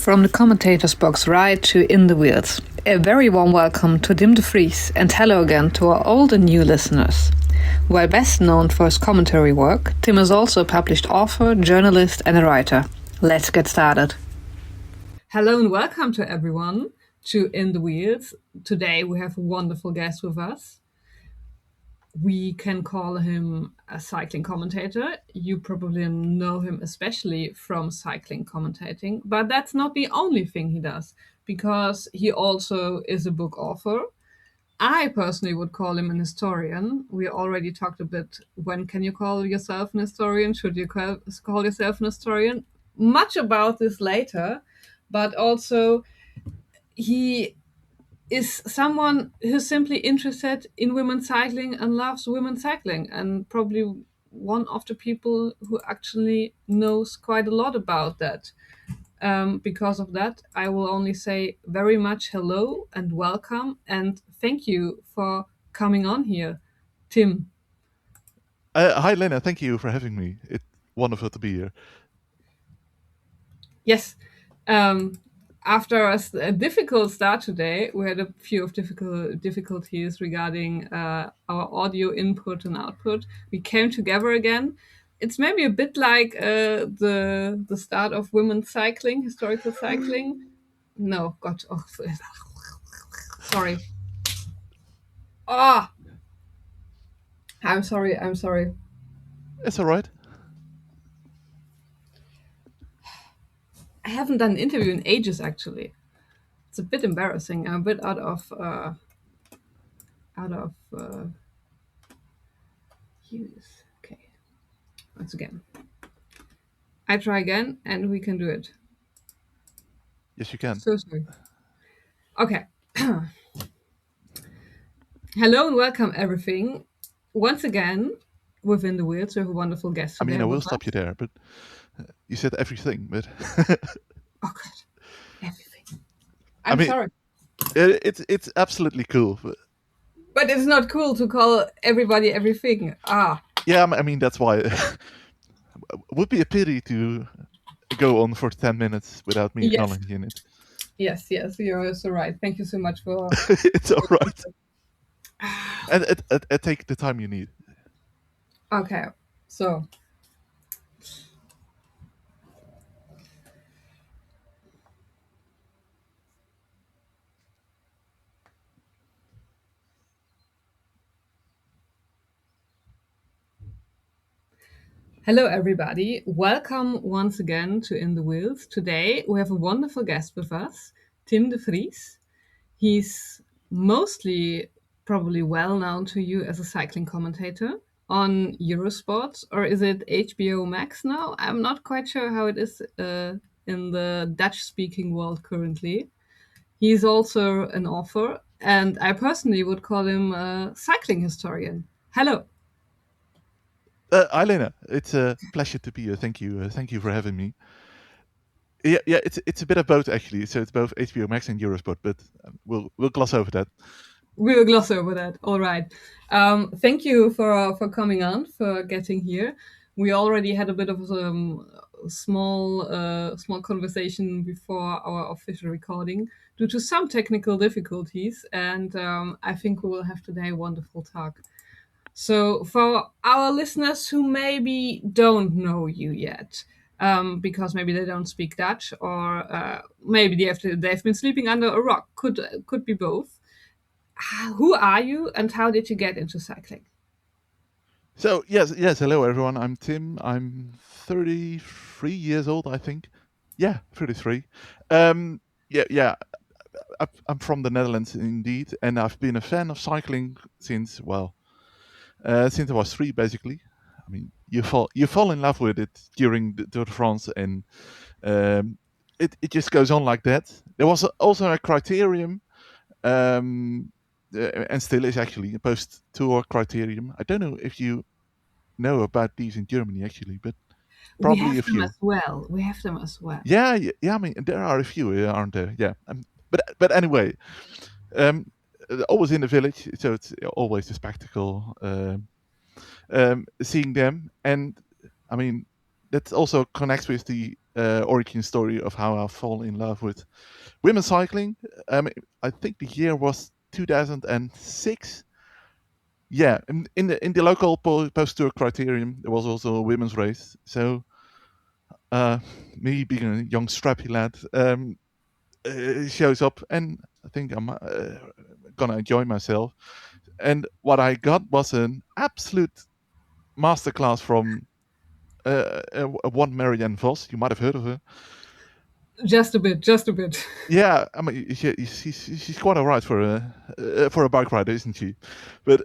From the commentator's box right to In the Wheels, a very warm welcome to Tim de Vries and hello again to our old and new listeners. While best known for his commentary work, Tim is also a published author, journalist and a writer. Let's get started. Hello and welcome to everyone to In the Wheels. Today we have a wonderful guest with us. We can call him a cycling commentator. You probably know him especially from cycling commentating, but that's not the only thing he does, because he also is a book author. I personally would call him an historian. We already talked a bit, when can you call yourself an historian? Should you call yourself an historian? Much about this later, but also he is someone who's simply interested in women's cycling and loves women's cycling, and probably one of the people who actually knows quite a lot about that. Because of that, I will only say very much hello and welcome, and thank you for coming on here, Tim. Hi, Lena. Thank you for having me. It's wonderful to be here. Yes. After a difficult start today, we had a few of difficulties regarding our audio input and output. We came together again. It's maybe a bit like the start of women's cycling, historical cycling. No, God, oh, sorry. Ah, I'm sorry. It's all right. I haven't done an interview in ages, actually. It's a bit embarrassing. I'm a bit out of use. Okay, once again. I try again, and we can do it. Yes, you can. So sorry. Okay. Hello and welcome, everything. Once again, within the wheels, we have a wonderful guest I today. mean, I will stop you there, but you said everything. But Oh God, everything. I'm sorry, it's absolutely cool. but it's not cool to call everybody everything. Yeah, I mean that's why it would be a pity to go on for 10 minutes without me Yes. acknowledging it. Yes, you're so right. Thank you so much for. It's all right. And take the time you need. Okay, so. Hello, everybody. Welcome once again to In the Wheels. Today, we have a wonderful guest with us, Tim de Vries. He's mostly probably well known to you as a cycling commentator on Eurosport, or is it HBO Max now? I'm not quite sure how it is in the Dutch-speaking world currently. He's also an author, and I personally would call him a cycling historian. Hello. Hi, Lena. It's a pleasure to be here. Thank you for having me. Yeah, it's a bit of both actually. So it's both HBO Max and Eurosport, but we'll gloss over that. We will gloss over that. All right. Thank you for coming on, for getting here. We already had a bit of small conversation before our official recording due to some technical difficulties, and I think we will have today a wonderful talk. So, for our listeners who maybe don't know you yet, because maybe they don't speak Dutch, or maybe they've been sleeping under a rock, could be both. Who are you, and how did you get into cycling? So yes. Hello everyone. I'm Tim. I'm 33 years old, I think. Yeah, 33. Yeah. I'm from the Netherlands indeed, and I've been a fan of cycling since since I was 3, basically. I mean, you fall in love with it during the Tour de France, and it just goes on like that. There was also a criterium. And still is actually a post-tour criterium. I don't know if you know about these in Germany actually, but probably a few. We have them as well. Yeah. I mean, there are a few, aren't there? Yeah. But anyway, always in the village, so it's always a spectacle seeing them. And I mean, that also connects with the origin story of how I fall in love with women's cycling. I think the year was 2006. Yeah, in the local post tour criterium, there was also a women's race. So me being a young strappy lad shows up, and I think I'm gonna enjoy myself. And what I got was an absolute masterclass from one Marianne Vos. You might have heard of her. Just a bit, just a bit. Yeah, I mean, she's quite alright for a bike rider, isn't she? But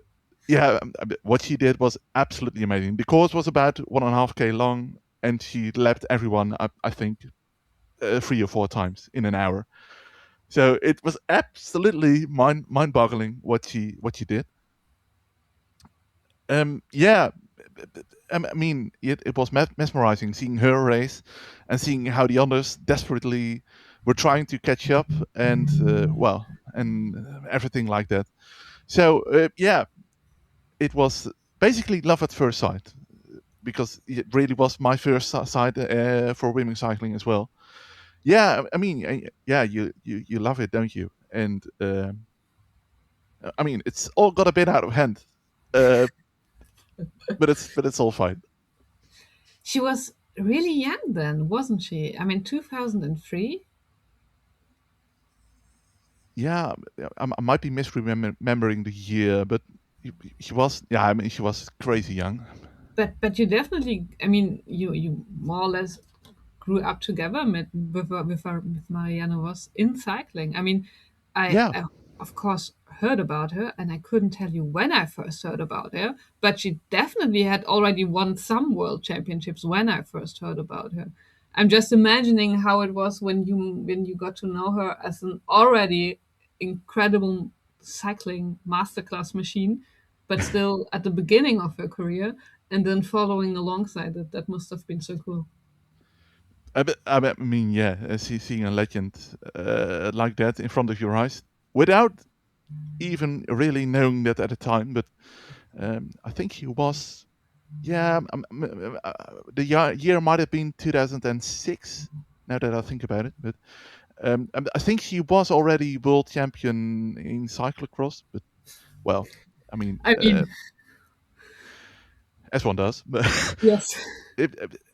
yeah, what she did was absolutely amazing. The course was about 1.5K long, and she lapped everyone. I think 3 or 4 times in an hour. So it was absolutely mind-boggling what she did. Yeah, I mean, it was mesmerizing seeing her race and seeing how the others desperately were trying to catch up and everything like that. So yeah, it was basically love at first sight because it really was my first sight for women cycling as well. Yeah, I mean, yeah, you love it, don't you? And I mean, it's all got a bit out of hand, uh, but it's all fine. She was really young then, wasn't she? I mean, 2003? Yeah, I might be misremembering the year, but she was. Yeah, I mean, she was crazy young. But you definitely, I mean, you more or less grew up together with Marianne was in cycling. I mean, Yeah, I of course heard about her, and I couldn't tell you when I first heard about her, but she definitely had already won some world championships when I first heard about her. I'm just imagining how it was when you got to know her as an already incredible cycling masterclass machine, but still at the beginning of her career, and then following alongside it. That must have been so cool. I mean, yeah, seeing a legend like that in front of your eyes without even really knowing that at the time, but I think he was. Yeah, the year might have been 2006. Now that I think about it, but I think she was already world champion in cyclocross. But well, I mean, I mean, as one does. But yes.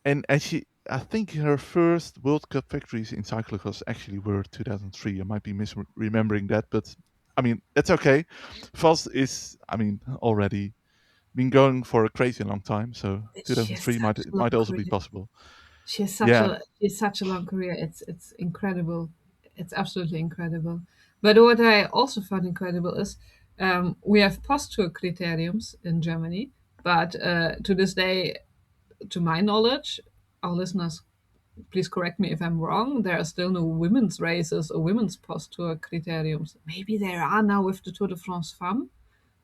and she, I think her first World Cup victories in cyclocross actually were 2003. I might be misremembering that, but I mean that's okay. Vos is, I mean, already been going for a crazy long time, so She has 2003 such a might long also be career. possible. She Yeah, has such a long career. It's incredible. It's absolutely incredible. But what I also found incredible is we have post-tour criteriums in Germany, but to this day, to my knowledge, our listeners, please correct me if I'm wrong, there are still no women's races or women's post-tour criteriums. Maybe there are now with the Tour de France Femme,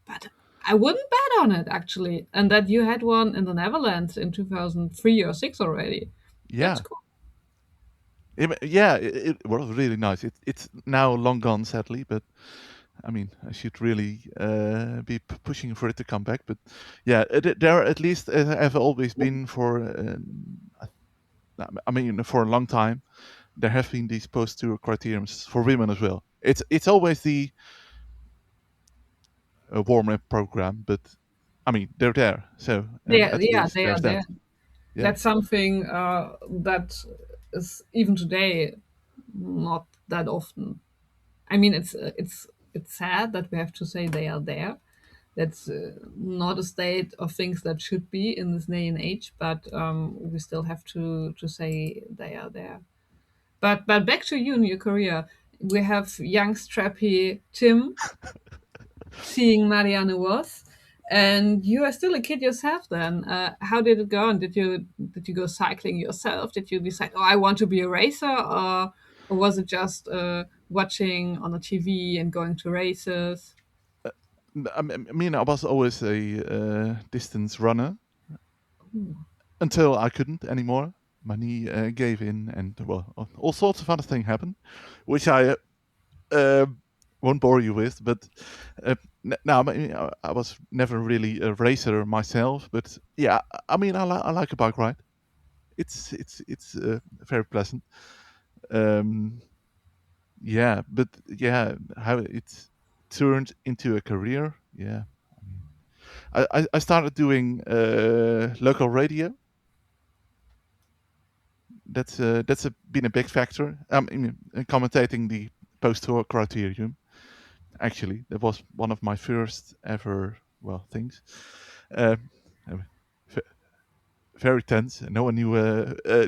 but I wouldn't bet on it actually. And that you had one in the Netherlands in 2003 or 6 already. That's yeah. cool. Yeah, it was really nice. It's now long gone, sadly, but I mean, I should really be pushing for it to come back. But yeah, there at least have always been for. I mean, for a long time, there have been these post-tour criteriums for women as well. It's always the warm-up program, but I mean, they're there, so at Yeah, least they are there's there. that. Yeah, That's something that is even today not that often. I mean, it's sad that we have to say they are there. That's not a state of things that should be in this day and age, but we still have to say they are there. But back to you and your career. We have young strappy Tim seeing Marianne was, and you are still a kid yourself. Then, how did it go? And did you go cycling yourself? Did you decide, oh, I want to be a racer, or was it just watching on the TV and going to races? I mean, I was always a distance runner until I couldn't anymore. My knee gave in, and well, all sorts of other things happened, which I uh, won't bore you with. But no, I mean, I was never really a racer myself. But yeah, I mean, I like a bike ride. it's very pleasant. Um, yeah, but yeah, how it turned into a career. Yeah, I mean, I started doing local radio. That's been a big factor. In commentating the post-tour criterium. Actually, that was one of my first ever things. Um, uh, very tense. No one knew.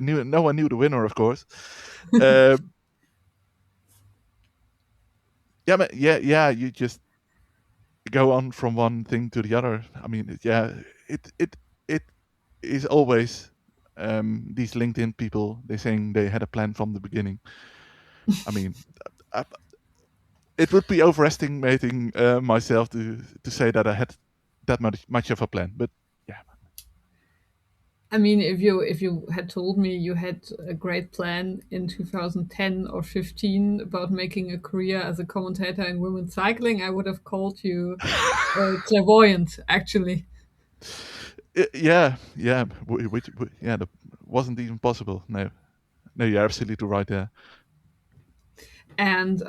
No one knew the winner, of course. Um, yeah, but yeah. You just go on from one thing to the other. I mean, yeah. It is always these LinkedIn people. They saying they had a plan from the beginning. I mean, I, it would be overestimating myself to say that I had that much of a plan. But yeah, I mean, if you had told me you had a great plan in 2010 or 15 about making a career as a commentator in women's cycling, I would have called you clairvoyant, actually. yeah. Yeah, that wasn't even possible. No, you're absolutely right there. And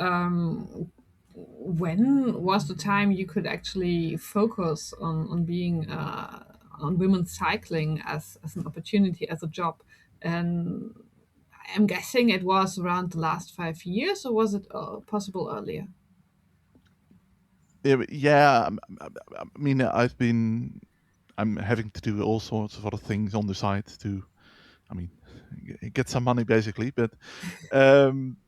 when was the time you could actually focus on being on women's cycling as an opportunity, as a job? And I'm guessing it was around the last 5 years, or was it possible earlier? Yeah, I mean, I'm having to do all sorts of other things on the side to, I mean, get some money basically. But um,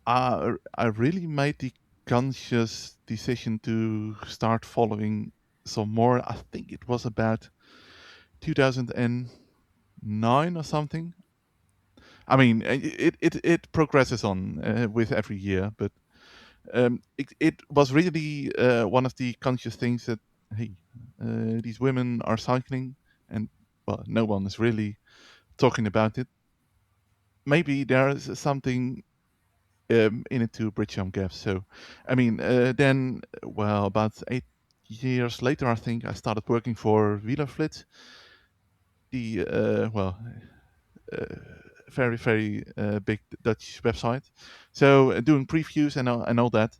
I really made the conscious decision to start following some more. I think it was about 2009 or something. I mean, it progresses on with every year, but it was really one of the conscious things that hey, these women are cycling, and well, no one is really talking about it. Maybe there's something in it to bridge some gaps. So, I mean, then, well, about 8 years later, I think I started working for Wielerflits, the uh, very very big Dutch website. So doing previews and all that.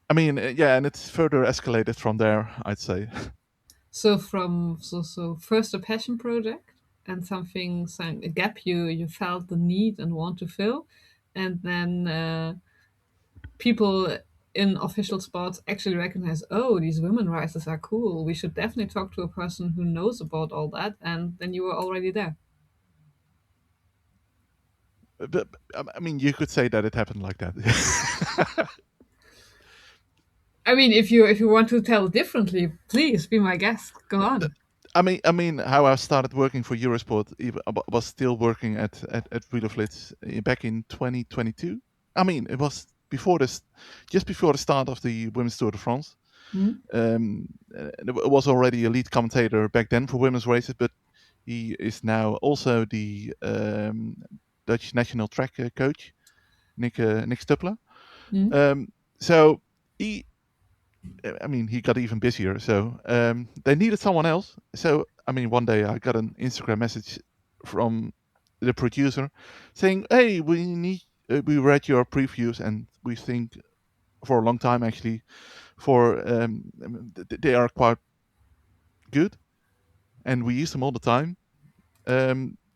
I mean, yeah, and it's further escalated from there, I'd say. So so first a passion project and some a gap you felt the need and want to fill, and then people in official sports actually recognize, oh, these women races are cool. We should definitely talk to a person who knows about all that, and then you were already there. But I mean, you could say that it happened like that. I mean, if you want to tell differently, please be my guest. Go on. I mean, how I started working for Eurosport was still working at Wielerflits back in 2022. I mean, it was before this, just before the start of the Women's Tour de France. Mhm. There was already a lead commentator back then for women's races, but he is now also the Dutch national track coach, Nick Stuppler. Mhm. So he I mean, he got even busier. So they needed someone else. So I mean, one day I got an Instagram message from the producer saying, "Hey, we read your previews and we think for a long time actually they are quite good and we use them all the time.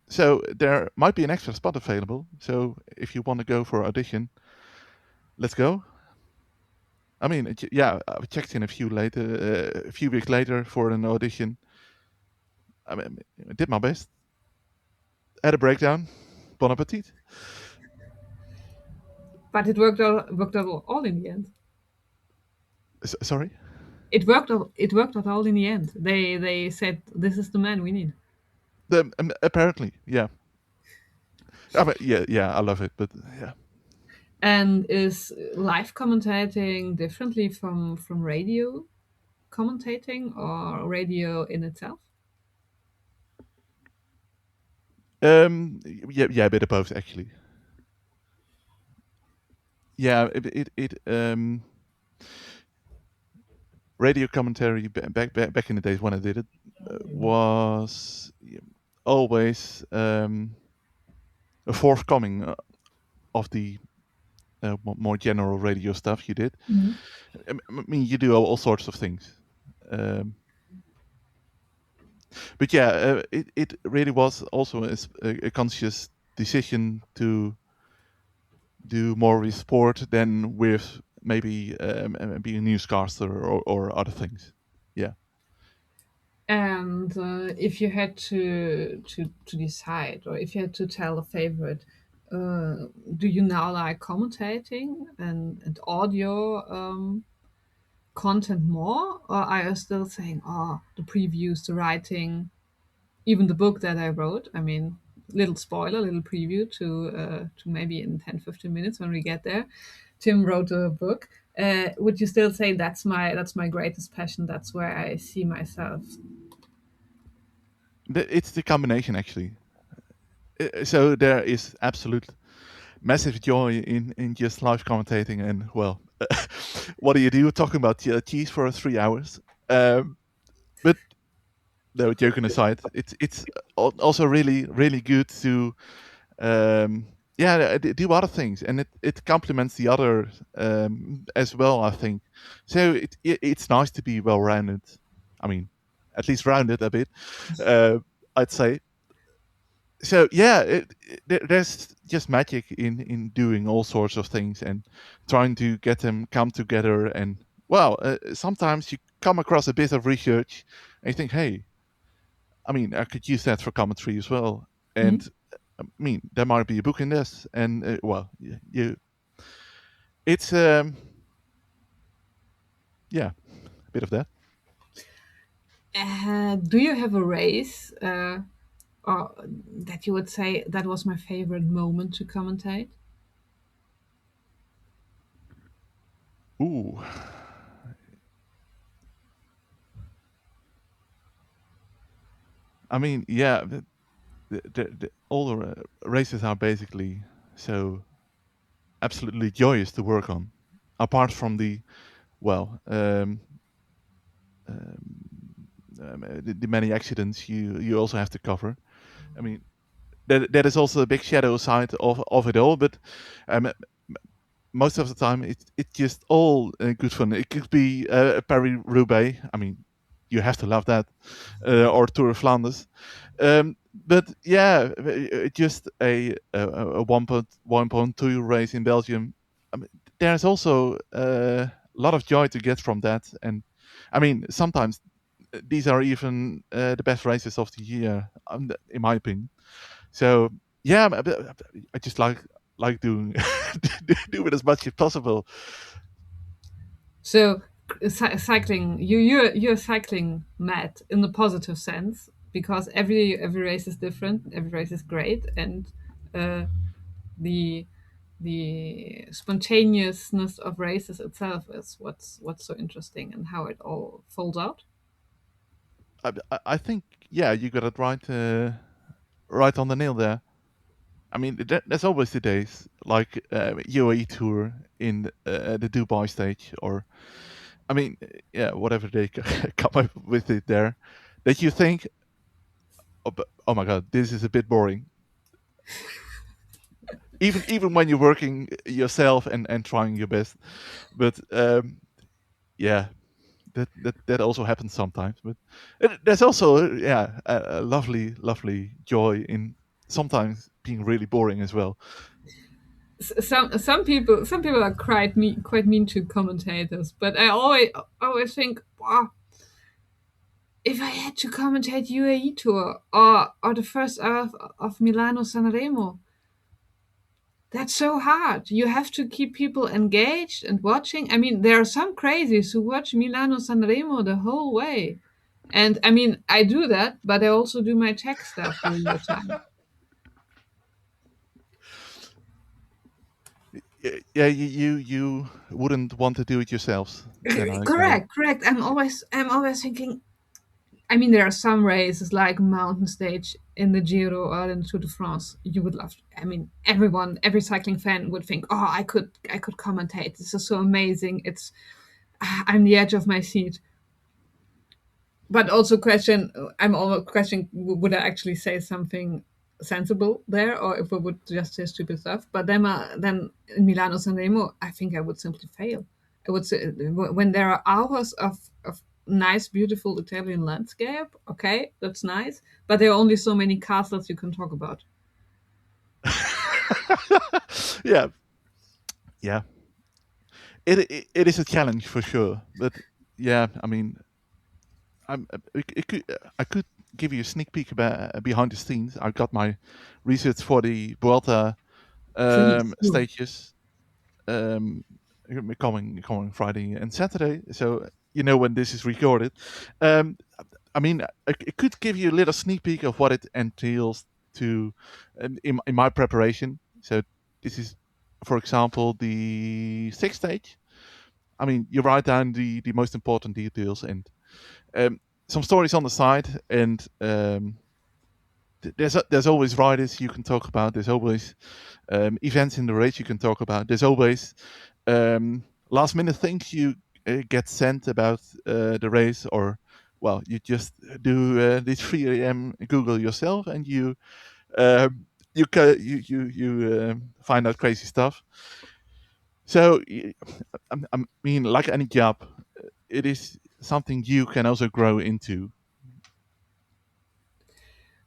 So there might be an extra spot available. So if you want to go for audition, let's go." I mean, yeah, I checked in a few weeks later for an audition. I mean, I did my best. Had a breakdown. Bon appetit. But it worked out all in the end. Sorry. It worked out all in the end. They said this is the man we need. Apparently, yeah. I mean, yeah. I love it, but yeah. And is live commentating differently from radio commentating or radio in itself? Yeah, a bit of both actually. Yeah, radio commentary back in the days when I did it was always a forthcoming of the more general radio stuff you did. I mean, you do all sorts of things. But yeah, it really was also a conscious decision to do more with sport than with maybe being a newscaster or other things. Yeah. And if you had to decide, or if you had to tell a favorite, do you now like commentating and audio content more, or are you still saying, oh, the previews, the writing, even the book that I wrote? I mean, little spoiler, little preview to maybe in 10-15 minutes when we get there. Tim wrote a book. Would you still say that's my greatest passion? That's where I see myself. It's the combination, actually. So there is absolute massive joy in just live commentating, and well, what do you do talking about cheese for 3 hours? But no, joking aside, it's also really good to do other things, and it complements the other as well, I think. So it's nice to be well rounded. I mean, at least rounded a bit, I'd say. So yeah, there's just magic in doing all sorts of things and trying to get them come together. And well, sometimes you come across a bit of research and you think, hey, I mean, I could use that for commentary as well. And I mean, there might be a book in this, and well, it's yeah, a bit of that. Do you have a race or that you would say that was my favorite moment to commentate? Ooh. I mean, yeah, all the races are basically so absolutely joyous to work on. Apart from the, well, the many accidents you also have to cover. I mean, that is also a big shadow side of it all. But most of the time, it's just all good fun. It could be Paris-Roubaix. I mean, you have to love that, or Tour of Flanders. But yeah, just a 1.2 race in Belgium. I mean, there's also a lot of joy to get from that. And I mean, sometimes these are even the best races of the year, in my opinion. So yeah, I just like doing do it as much as possible. So cycling, you're cycling mad in the positive sense, because every race is different, every race is great, and uh, the the spontaneousness of races itself is what's so interesting, and how it all folds out. I think yeah, you got it right on the nail there. I mean, there's always the days like UAE tour in the Dubai stage, or I mean, yeah, whatever they come up with it there, that you think, oh my god, this is a bit boring. Even when you're working yourself and trying your best, but yeah, that also happens sometimes. But there's also yeah a lovely joy in sometimes being really boring as well. Some people are quite mean to commentators, but I always think, wow, if I had to commentate UAE tour or the first hour of Milano Sanremo, that's so hard. You have to keep people engaged and watching. I mean, there are some crazies who watch Milano Sanremo the whole way. And I mean, I do that, but I also do my tech stuff during the time. Yeah, you wouldn't want to do it yourselves, then I gather. Correct. I'm always thinking. I mean, there are some races like mountain stage in the Giro or in the Tour de France you would love. I mean, every cycling fan would think, "Oh, I could commentate. This is so amazing. I'm the edge of my seat." but also question. I'm almost questioning: would I actually say something sensible there, or if I would just say stupid stuff? But then in Milano Sanremo, I think I would simply fail. I would say when there are hours of nice, beautiful Italian landscape. Okay, that's nice, but there are only so many castles you can talk about. Yeah, yeah. It is a challenge for sure, but yeah, I mean, I could give you a sneak peek about behind the scenes. I got my research for the Vuelta Please do. stages um, coming Friday and Saturday. So you know when this is recorded. Um, I mean, I could give you a little sneak peek of what it entails to in my preparation. So this is, for example, the sixth stage. I mean, you write down the most important details and um, some stories on the side, and there's always riders you can talk about. There's always events in the race you can talk about. There's always last minute things you get sent about the race, or well, you just do this 3 a.m. Google yourself, and you find out crazy stuff. So I mean, like any job, it is something you can also grow into.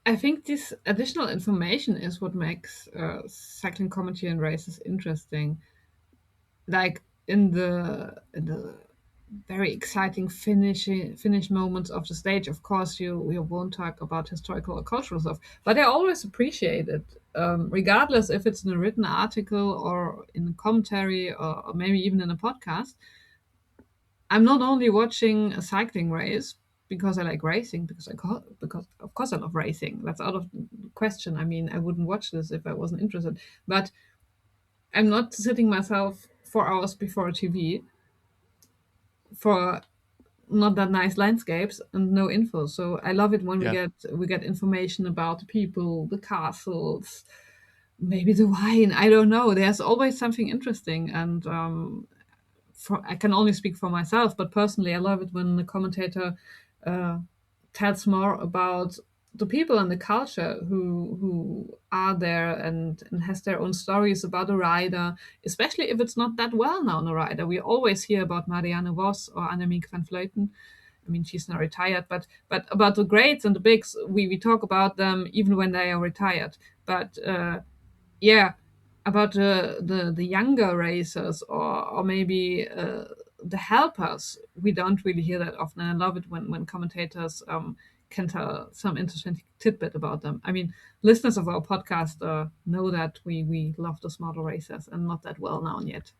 I think this additional information is what makes cycling commentary and races interesting. Like in the very exciting finish moments of the stage, of course, you won't talk about historical or cultural stuff, but I always appreciate it, regardless if it's in a written article or in a commentary or maybe even in a podcast. I'm not only watching a cycling race because I like racing, because of course I love racing. That's out of the question. I mean, I wouldn't watch this if I wasn't interested. But I'm not sitting myself 4 hours before a TV for not that nice landscapes and no info. So I love it when we Yeah, get information about the people, the castles, maybe the wine. I don't know. There's always something interesting, and I can only speak for myself, but personally, I love it when the commentator uh, tells more about the people and the culture who are there, and has their own stories about a rider, especially if it's not that well known a rider. We always hear about Marianne Vos or Annemiek van Vleuten. I mean, she's now retired, but about the greats and the bigs, we talk about them even when they are retired. But yeah, about the younger racers, or maybe the helpers, we don't really hear that often. And I love it when commentators can tell some interesting tidbit about them. I mean, listeners of our podcast know that we love the smarter racers and not that well known yet.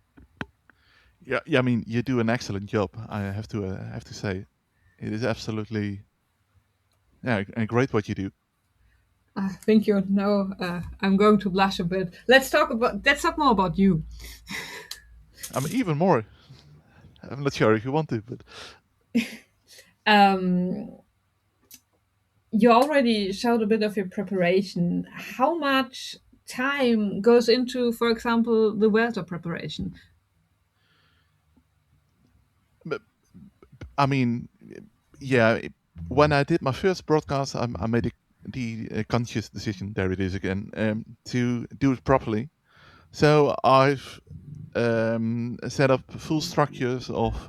yeah, yeah. I mean, you do an excellent job. I have to say, it is absolutely yeah, and great what you do. Thank you. No, I'm going to blush a bit. Let's talk more about you. I'm even more. I'm not sure if you want to, but Um, you already showed a bit of your preparation. How much time goes into, for example, the welter preparation? but I mean, yeah. When I did my first broadcast, I made the conscious decision. There it is again. To do it properly. So I've set up full structures of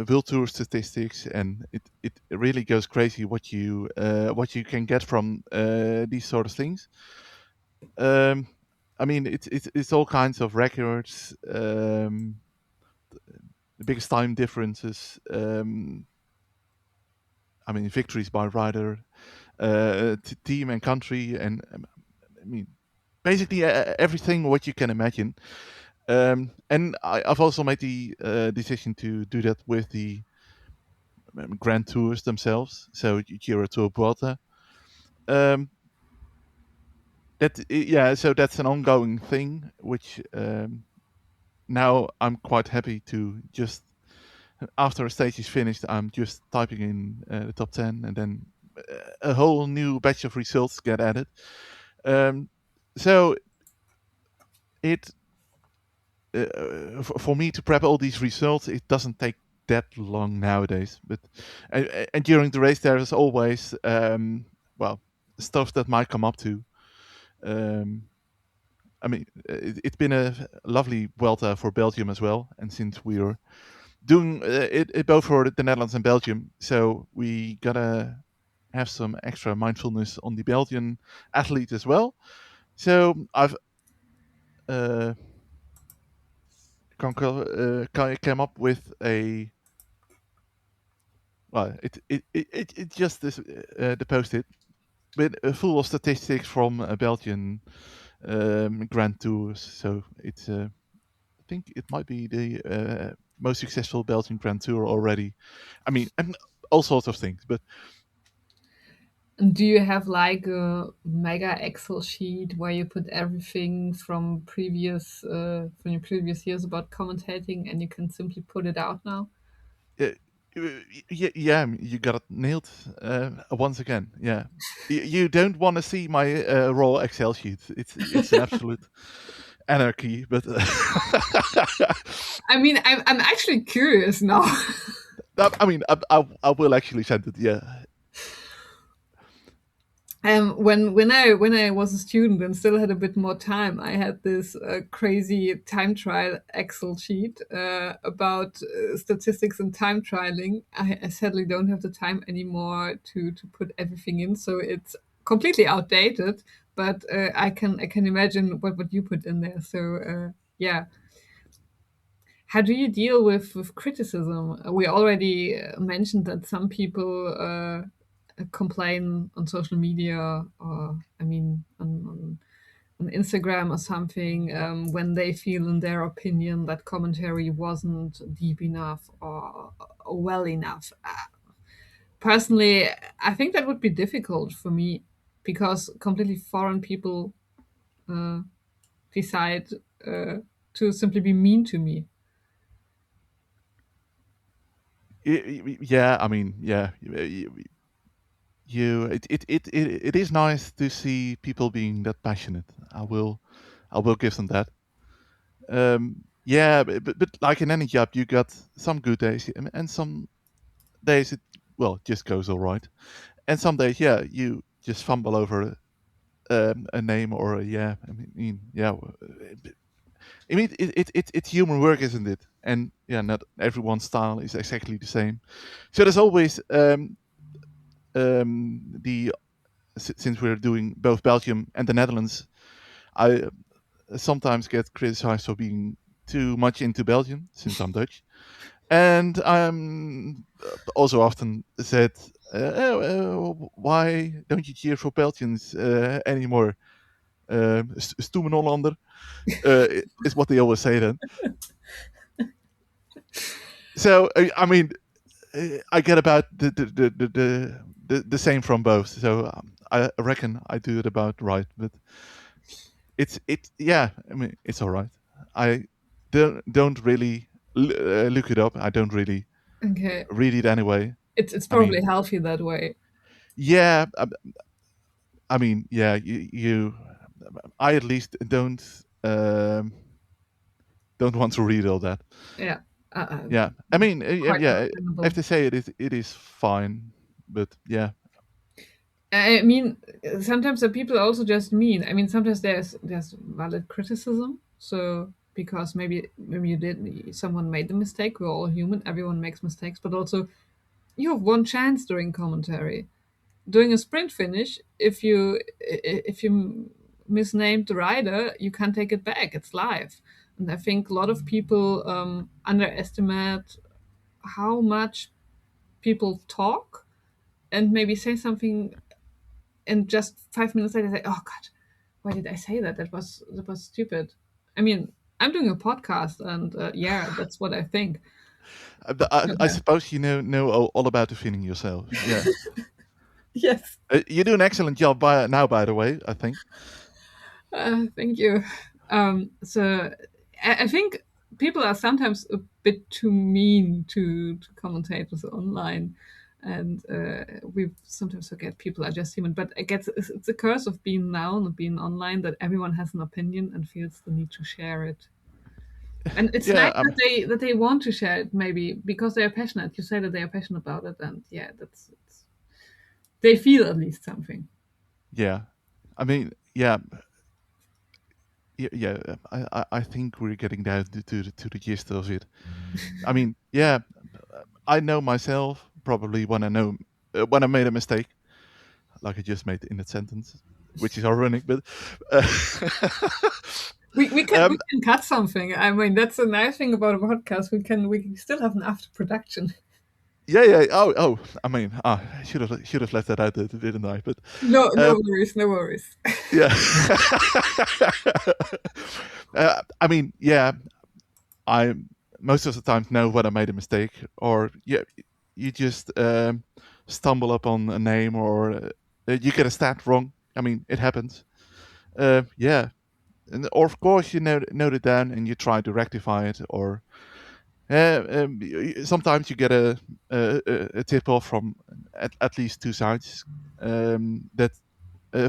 World Tour statistics, and it really goes crazy what you can get from these sort of things. Um, I mean, it's all kinds of records, the biggest time differences. I mean, victories by rider, team and country, and I mean, basically everything what you can imagine. And I've also made the decision to do that with the Grand Tours themselves. So Giro Tour Vuelta. Um, yeah, so that's an ongoing thing, which now I'm quite happy to just after a stage is finished, I'm just typing in the top 10, and then a whole new batch of results get added. Um, so it for me to prep all these results, it doesn't take that long nowadays. But and during the race, there is always well, stuff that might come up to. Um, I mean, it's been a lovely Vuelta for Belgium as well, and since we're doing it both for the Netherlands and Belgium, so we gotta have some extra mindfulness on the Belgian athlete as well. So I've came up with a well, it just this the post it with full of statistics from Belgian Grand Tours. So it's I think it might be the most successful Belgian Grand Tour already. I mean, and all sorts of things, but And do you have like a mega Excel sheet where you put everything from your previous years about commentating, and you can simply put it out now? uh, yeah, you got it nailed once again. Yeah, you don't want to see my raw Excel sheet. It's an absolute anarchy. But I mean, I'm actually curious now. I mean, I will actually send it. Yeah, When I was a student and still had a bit more time, I had this crazy time trial Excel sheet about statistics and time trialing. I sadly don't have the time anymore to put everything in, so it's completely outdated. But I can imagine what you put in there. So yeah, how do you deal with criticism? We already mentioned that some people complain on social media, or I mean on Instagram or something, when they feel, in their opinion, that commentary wasn't deep enough or well enough. Personally, I think that would be difficult for me because completely foreign people uh, decide uh, to simply be mean to me. yeah. I mean, yeah. It is nice to see people being that passionate. I will give them that. Yeah, but like in any job, you got some good days and some days it well just goes all right, and some days yeah you just fumble over a name or a yeah. I mean yeah. I mean it's human work, isn't it? And yeah, not everyone's style is exactly the same. So there's always the since we're doing both Belgium and the Netherlands, I sometimes get criticized for being too much into Belgium since I'm Dutch, and I'm also often said, "Why don't you cheer for Belgians anymore?" Stoeme Hollander is what they always say then. So I mean, I get about the same from both. So I reckon I do it about right, but it's yeah. I mean, it's all right. I don't really look it up. I don't really Okay, read it anyway. it's I mean, probably healthy that way. yeah. I mean, yeah. I at least don't want to read all that. Yeah, Yeah. I mean, quite yeah. I have understandable. to say it is fine, but yeah. I mean, sometimes the people are also just mean. I mean, sometimes there's valid criticism. So because maybe you did someone made a mistake. We're all human. Everyone makes mistakes. But also, you have one chance during commentary. Doing a sprint finish, if you misnamed the rider, you can't take it back. It's live. And I think a lot of people underestimate how much people talk and maybe say something, and just 5 minutes later say, "Oh God, why did I say that? That was stupid." I mean, I'm doing a podcast, and yeah, that's what I think. I suppose you know all about the feeling yourself. Yeah. Yes. You do an excellent job now, by the way. I think. Thank you. So I think people are sometimes a bit too mean to commentators online, and we sometimes forget people are just human. But I guess it's a curse of being now and being online, that everyone has an opinion and feels the need to share it. And it's yeah, nice that they want to share it, maybe because they are passionate. You say that they are passionate about it, and yeah, it's, they feel at least something. yeah. I mean, yeah, yeah. I think we're getting down to the gist of it. I mean, yeah, I know myself probably when I made a mistake, like I just made in that sentence, which is ironic, but uh, We can cut something. I mean, that's a nice thing about a podcast. We can still have an after production. yeah, yeah. Oh. I mean, I should have left that out, didn't I? But No, no um, worries, no worries. yeah. I mean, yeah. I most of the time know when I made a mistake, or yeah, you just stumble upon a name, or you get a stat wrong. I mean, it happens. Yeah, or of course you note it down and you try to rectify it, or sometimes you get a tip off from at least two sides. That,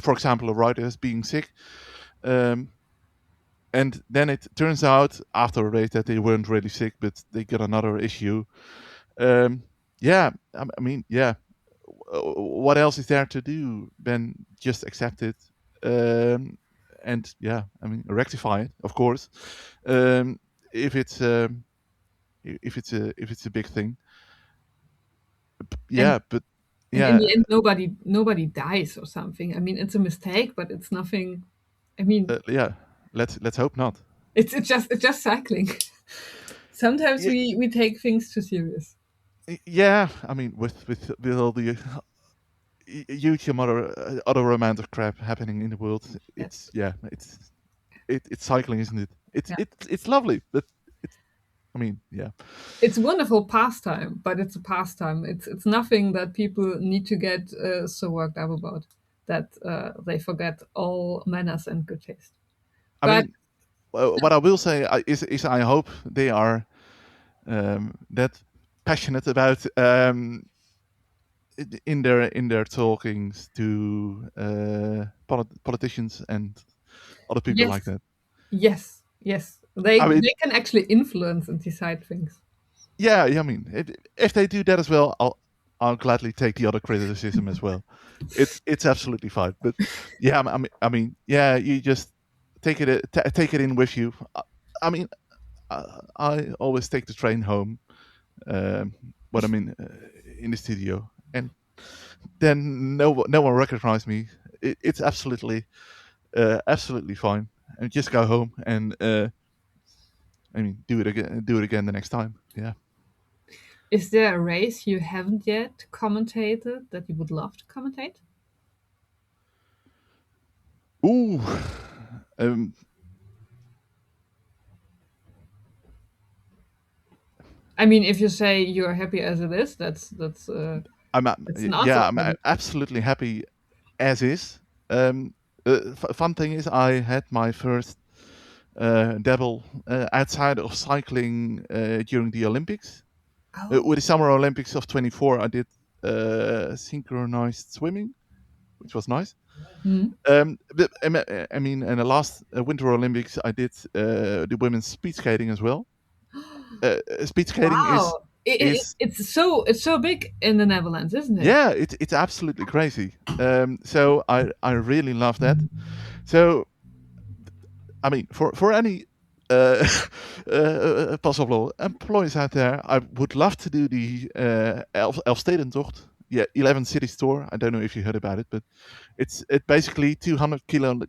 for example, a writer is being sick, um, and then it turns out after a race that they weren't really sick, but they got another issue. Yeah, I mean, yeah. What else is there to do than just accept it? And yeah, I mean, rectify it, of course. Um, if it's if it's a big thing, And yeah, but and in yeah, the end, nobody dies or something. I mean, it's a mistake, but it's nothing. I mean, yeah. Let's hope not. it's just cycling. Sometimes Yeah, we take things too serious. yeah. I mean, with all the huge amount of other romantic crap happening in the world, Yes. it's yeah, it's cycling, isn't it? Yeah. It's lovely, but it's I mean, yeah, It's a wonderful pastime, but it's a pastime. It's nothing that people need to get so worked up about that they forget all manners and good taste. I But mean, what I will say is I hope they are that passionate about in their talkings to politicians and other people like yes, that. yes, I mean, they can actually influence and decide things. yeah, yeah. I mean, if they do that as well, I'll gladly take the other criticism as well. It's absolutely fine. But yeah, I mean, yeah, you just take it in with you. I mean, I always take the train home when I'm in the studio, and then no one recognizes me. It's absolutely fine. And just go home and I mean, do it again the next time. Yeah. Is there a race you haven't yet commentated that you would love to commentate? Ooh. Um, I mean, if you say you're happy as it is, I'm that's an answer yeah, I'm for me. absolutely happy as is. Fun thing is, I had my first dabble outside of cycling during the Olympics. Oh, With the Summer Olympics of 24, I did synchronized swimming, which was nice. hmm. But I mean, in the last Winter Olympics, I did the women's speed skating as well. Speed skating Wow! is It's so big in the Netherlands, isn't it? yeah, it's absolutely crazy. So I really love that. So I mean, for any possible employees out there, I would love to do the Elfstedentocht. Yeah, 11 cities tour. I don't know if you heard about it, but it basically 200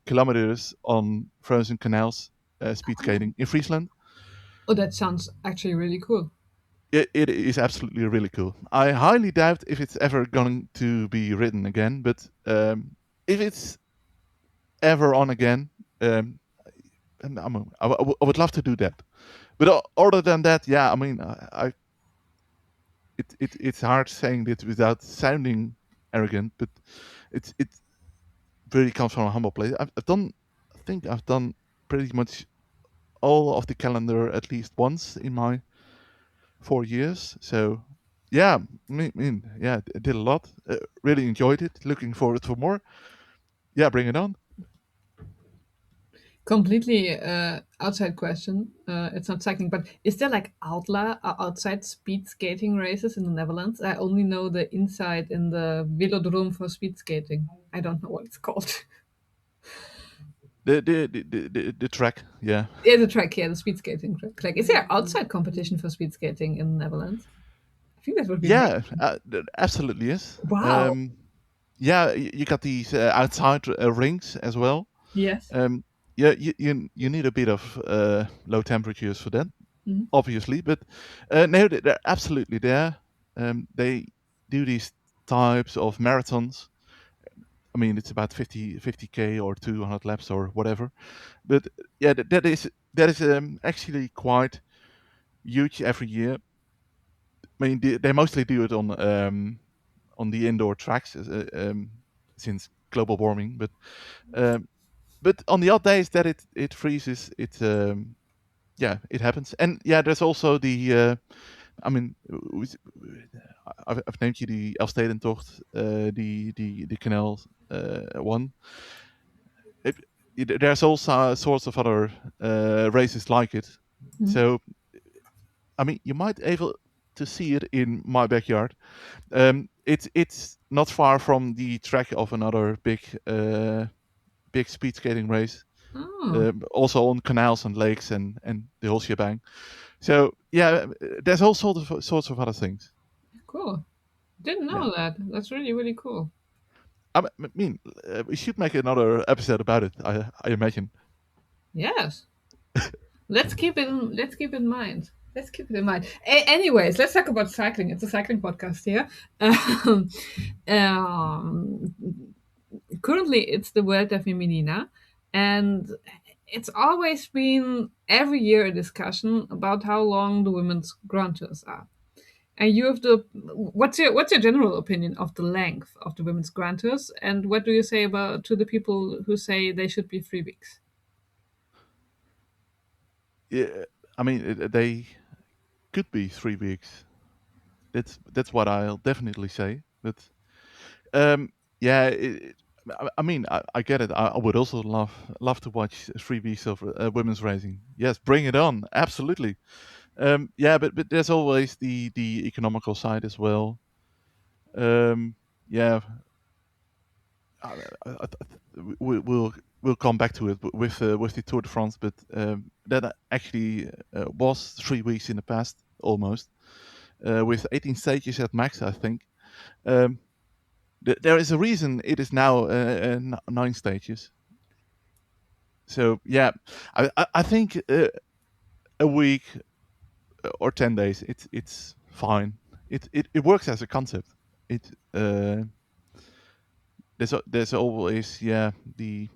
kilometers on frozen canals, speed skating in Friesland. Oh, that sounds actually really cool. It is absolutely really cool. I highly doubt if it's ever going to be written again, but if it's ever on again, um, I would love to do that. But other than that, yeah, I mean, it's hard saying this without sounding arrogant, but it really comes from a humble place. I think I've done pretty much all of the calendar at least once in my 4 years. So yeah, yeah, I did a lot. Really enjoyed it. Looking forward for more. Yeah, bring it on. Completely outside question. It's not cycling, but is there like outside speed skating races in the Netherlands? I only know the inside in the velodrome for speed skating. I don't know what it's called. The track, yeah. Yeah, the track, yeah, the speed skating track. Like, is there outside competition for speed skating in the Netherlands? I think that would be Yeah, amazing. absolutely is. Wow. Yeah, you got these outside rings as well. Yes. Yeah, you need a bit of low temperatures for that, Mhm. obviously, but no, they're absolutely there. They do these types of marathons. I mean, it's about 50k or 200 laps or whatever. But yeah, that is actually quite huge every year. I mean, they mostly do it on the indoor tracks since global warming, um, but on the odd days that it freezes, yeah, it happens. And yeah, there's also the I mean, I've named you the Elfstedentocht, the canal one. It, there's also sorts of other races like it. Mhm. So I mean, you might able to see it in my backyard. It's not far from the track of another big speed skating race. Oh, Also on canals and lakes and the whole shebang. So yeah, there's all sorts of other things. cool. Didn't Yeah, know that. That's really, really cool. I mean, we should make another episode about it. I imagine. Yes. Let's keep in mind. Let's keep it in mind. Anyways, let's talk about cycling. It's a cycling podcast here. Um, um, Currently, it's the Vuelta Femenina, and it's always been every year a discussion about how long the women's Grand Tours are. And you have the what's your general opinion of the length of the women's Grand Tours, and what do you say about to the people who say they should be 3 weeks? Yeah, I mean, they could be 3 weeks. That's what I'll definitely say. But um, yeah, I mean, I get it. I would also love to watch 3 weeks of women's racing. Yes, bring it on. Absolutely. Yeah, but there's always the economical side as well. Yeah, we'll come back to it with the Tour de France, but that actually was 3 weeks in the past almost, with 18 stages at max, I think. Um, there is a reason it is now 9 stages. So yeah, I think a week or 10 days, it's fine. It works as a concept. It there's always the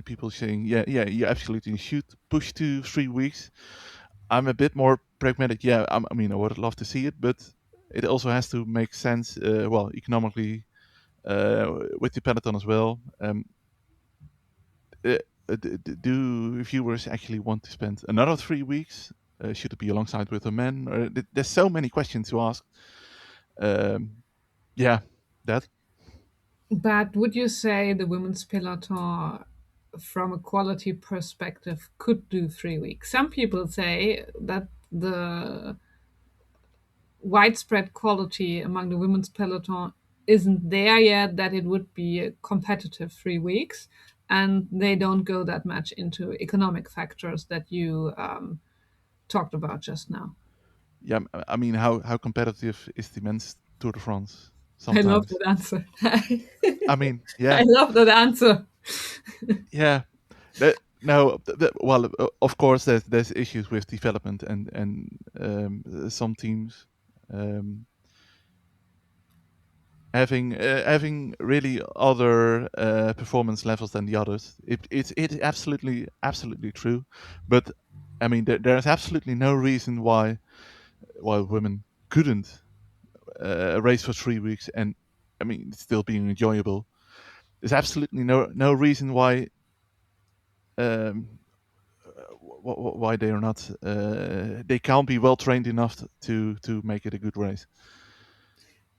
people saying yeah you absolutely should push to 3 weeks. I'm a bit more pragmatic. Yeah, I mean I would love to see it, but it also has to make sense. Well, economically with the peloton as well. Uh, do viewers actually want to spend another 3 weeks? Should it be alongside with a man? There's so many questions to ask. Um, yeah, that. But would you say the women's peloton, from a quality perspective, could do 3 weeks? Some people say that the widespread quality among the women's peloton isn't there yet, that it would be a competitive 3 weeks, and they don't go that much into economic factors that you talked about just now. Yeah, I mean, how competitive is the men's Tour de France? I love Sometimes. that answer. I mean, I yeah, love that answer. yeah. No, well, of course, there's issues with development and some teams um, having really other performance levels than the others. It's absolutely true, but I mean, there's absolutely no reason why women couldn't race for 3 weeks and I mean it's still being enjoyable. There's absolutely no reason um, why they are not they can't be well trained enough to make it a good race.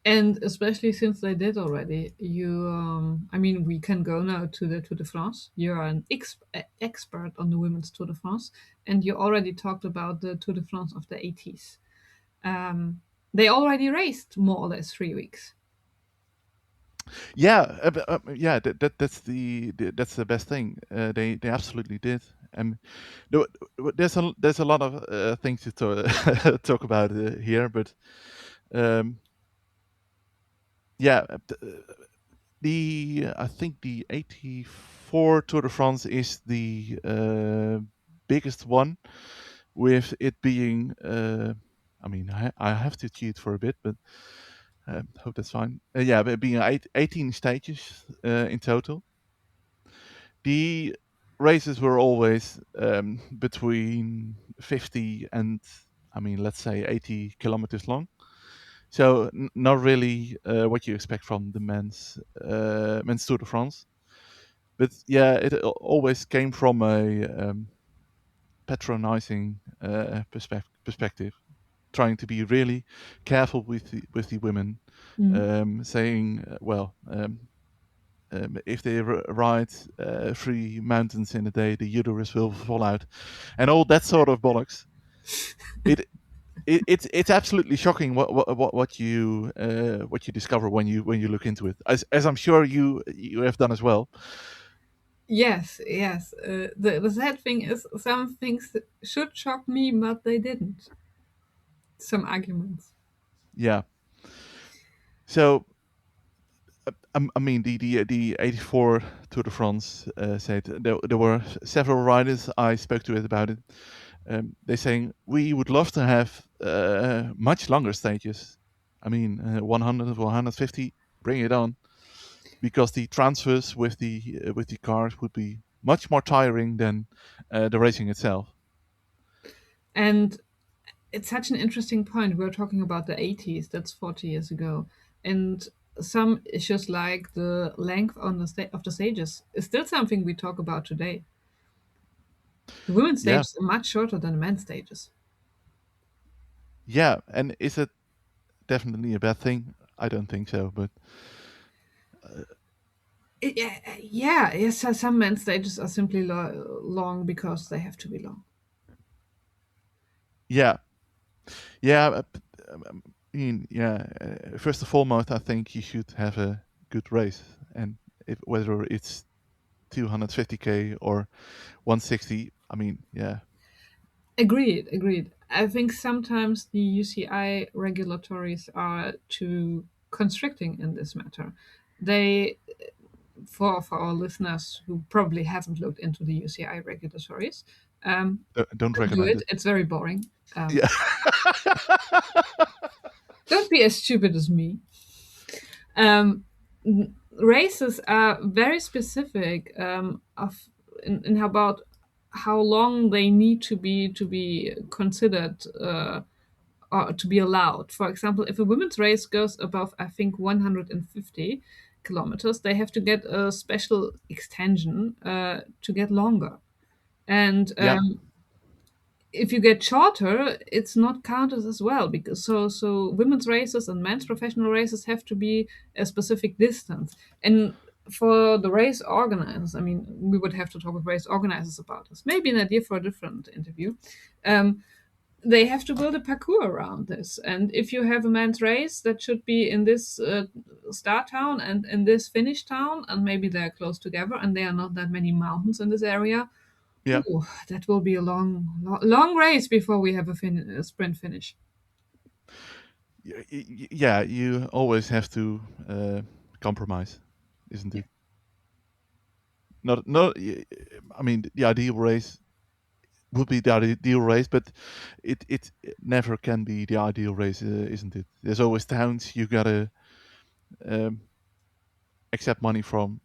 And especially since they did already, I mean, we can go now to the Tour de France. You're an expert on the women's Tour de France, and you already talked about the Tour de France of the 80s. They already raced more or less 3 weeks. Yeah, yeah. That's the best thing. They absolutely did. There- there's a lot of things to talk about here, but um, yeah, I think the '84 Tour de France is the biggest one, with it being. I mean, I have to cheat for a bit, but hope that's fine. Yeah, but being 18 stages in total. The races were always between 50 and, I mean, let's say 80 kilometers long. So not really what you expect from the men's Tour de France. But yeah, it always came from a patronizing perspective, trying to be really careful with the women, saying, if they ride 3 mountains in a day, the uterus will fall out, and all that sort of bollocks. It's absolutely shocking what you discover when you look into it, as I'm sure you have done as well. Yes, yes. The sad thing is, some things should shock me, but they didn't. Some arguments. Yeah. So I mean, the '84 Tour de France said there were several riders I spoke to it about it. They're saying we would love to have much longer stages. I mean, 100, 150, bring it on, because the transfers with the cars would be much more tiring than the racing itself. And it's such an interesting point. We're talking about the 80s, that's 40 years ago. And some issues like the length on of the stages is still something we talk about today. The women's Yeah, stages are much shorter than the men's stages. yeah, and is it definitely a bad thing? I don't think so, but Yeah, yes, some men's stages are simply long because they have to be long. yeah, yeah. I mean, yeah. First and foremost, I think you should have a good race, and whether it's 250k or 160, I mean, yeah, Agreed, agreed. I think sometimes the UCI regulatories are too constricting in this matter. They, for our listeners who probably haven't looked into the UCI regulatories, don't don't do recommend it. it. It's very boring. Yeah, Don't be as stupid as me. Um, Races are very specific in about how long they need to be considered or to be allowed. For example, if a women's race goes above, I think, 150 kilometers, they have to get a special extension to get longer. And yeah, if you get shorter, it's not counted as well, because so women's races and men's professional races have to be a specific distance. And for the race organizers, I mean, we would have to talk with race organizers about this. Maybe an idea for a different interview. Um, they have to build a parcours around this. And if you have a men's race that should be in this start town and in this finish town, and maybe they're close together, and there are not that many mountains in this area, yeah. ooh, that will be a long race before we have a sprint finish. Yeah, you always have to compromise, isn't it? Not. I mean, the ideal race would be the ideal race, but it never can be the ideal race, isn't it? There's always towns you gotta um, accept money from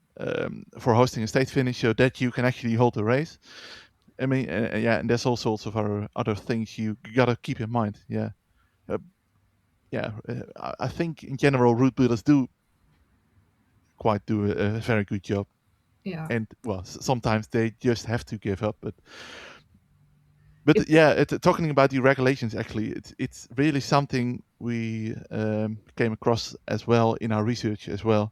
for hosting a state finish, so that you can actually hold the race. I mean, yeah, and there's all sorts of other things you gotta keep in mind. Yeah, uh, yeah. I think in general, route builders do quite do a very good job, Yeah. and well, sometimes they just have to give up. But It's yeah, talking about the regulations, actually, it's really something we came across as well in our research as well.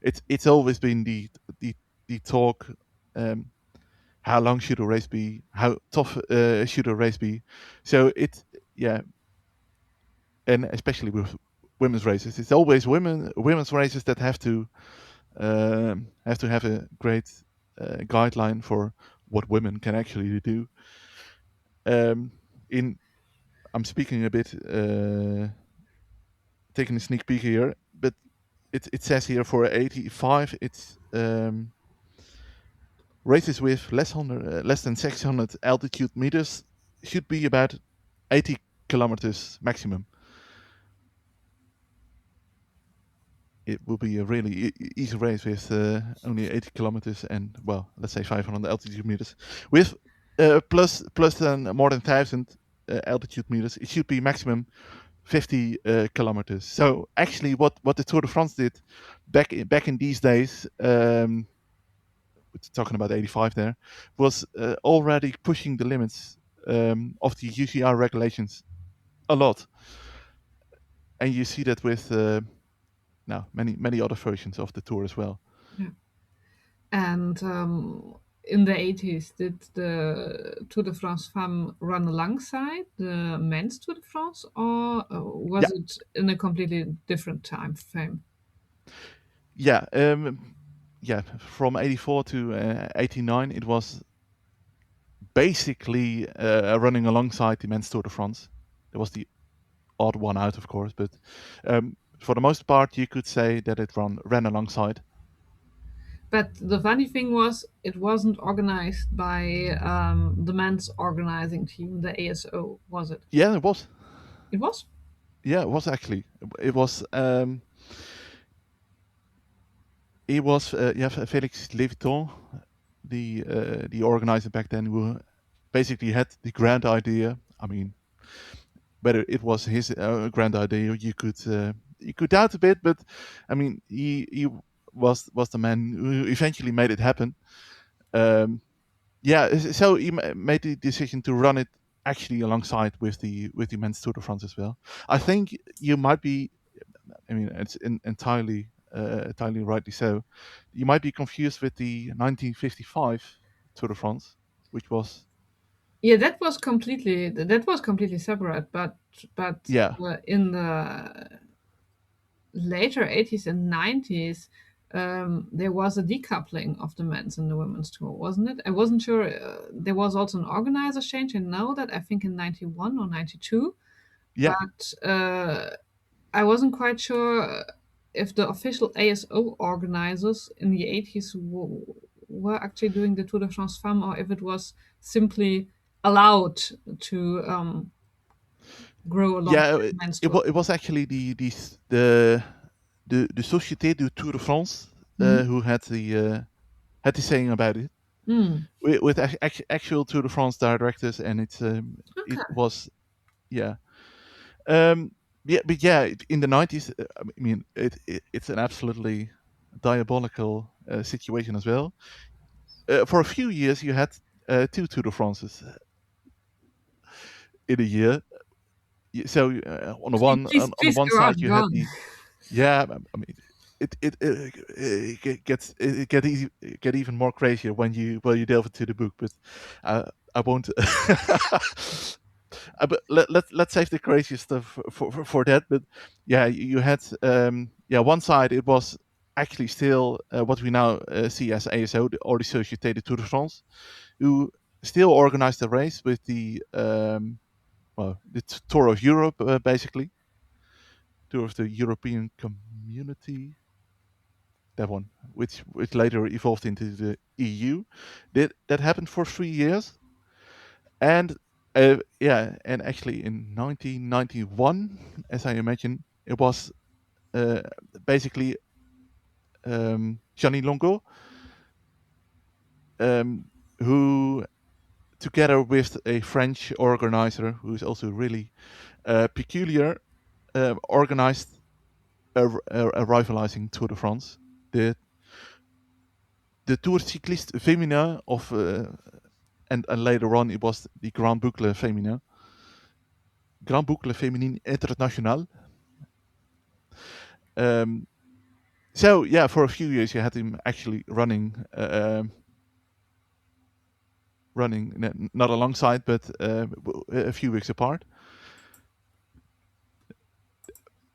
It's always been the talk. How long should a race be? How tough should a race be? So yeah, and especially with women's races, it's always women's races that have to have a great guideline for what women can actually do. In I'm speaking a bit, taking a sneak peek here, but it says here for 85, it's races with less than 600 altitude meters should be about 80 kilometers maximum. It will be a really easy race with only 80 kilometers and, well, let's say 500 altitude meters. With plus than more than 1,000 altitude meters, it should be maximum 50 kilometers. So actually, what the Tour de France did back in these days, we're talking about 85 there, was already pushing the limits of the UCI regulations a lot. And you see that with now many other versions of the Tour as well. Yeah. And in the 80s, did the Tour de France Femme run alongside the men's Tour de France, or was Yeah. it in a completely different time frame? Yeah, from 84 to 89, it was basically running alongside the men's Tour de France. There was the odd one out, of course, but for the most part, you could say that it ran alongside. But the funny thing was, it wasn't organized by the men's organizing team, the ASO, was it? Yeah, it was. It was? Yeah, it was actually. It was. It was. Felix Leviton, the organizer back then, who basically had the grand idea. I mean, whether it was his grand idea, you could doubt a bit, but I mean, he was the man who eventually made it happen. Yeah, so he made the decision to run it actually alongside with the men's Tour de France as well. I think you might be. I mean, it's entirely rightly so. You might be confused with the 1955 Tour de France, which was Yeah, that was completely separate. But yeah. in the later 80s and 90s, there was a decoupling of the men's and the women's tour, wasn't it? I wasn't sure. There was also an organizer change. I know that, I think in 91 or 92. Yeah. But I wasn't quite sure if the official ASO organizers in the 80s were actually doing the Tour de France Femme, or if it was simply allowed to grow along Yeah, with men's tour. it was actually the Société du Tour de France Mhm. who had the saying about it Mm. with actual Tour de France directors, and it Okay. was yeah. Yeah, but yeah, in the 90s, I mean, it's an absolutely diabolical situation as well. For a few years, you had two Tour de France's in a year. So on the one Please go side, on, you go had on. the yeah. I mean, it get even more crazier when you delve into the book, but I won't. But let's save the crazy stuff for that. But yeah, you had one side, it was actually still what we now see as ASO or the Société de Tour de France, who still organized the race with the Tour of Europe, basically Tour of the European Community. That one, which later evolved into the EU. That happened for 3 years, and and actually in 1991, as I imagine, it was basically Gianni Longo, who, together with a French organizer who is also really peculiar, organized a rivalizing Tour de France, the Tour Cycliste Féminin of, and later on it was the Grand Boucle Féminin International. So yeah, for a few years you had him actually running not alongside, but a few weeks apart.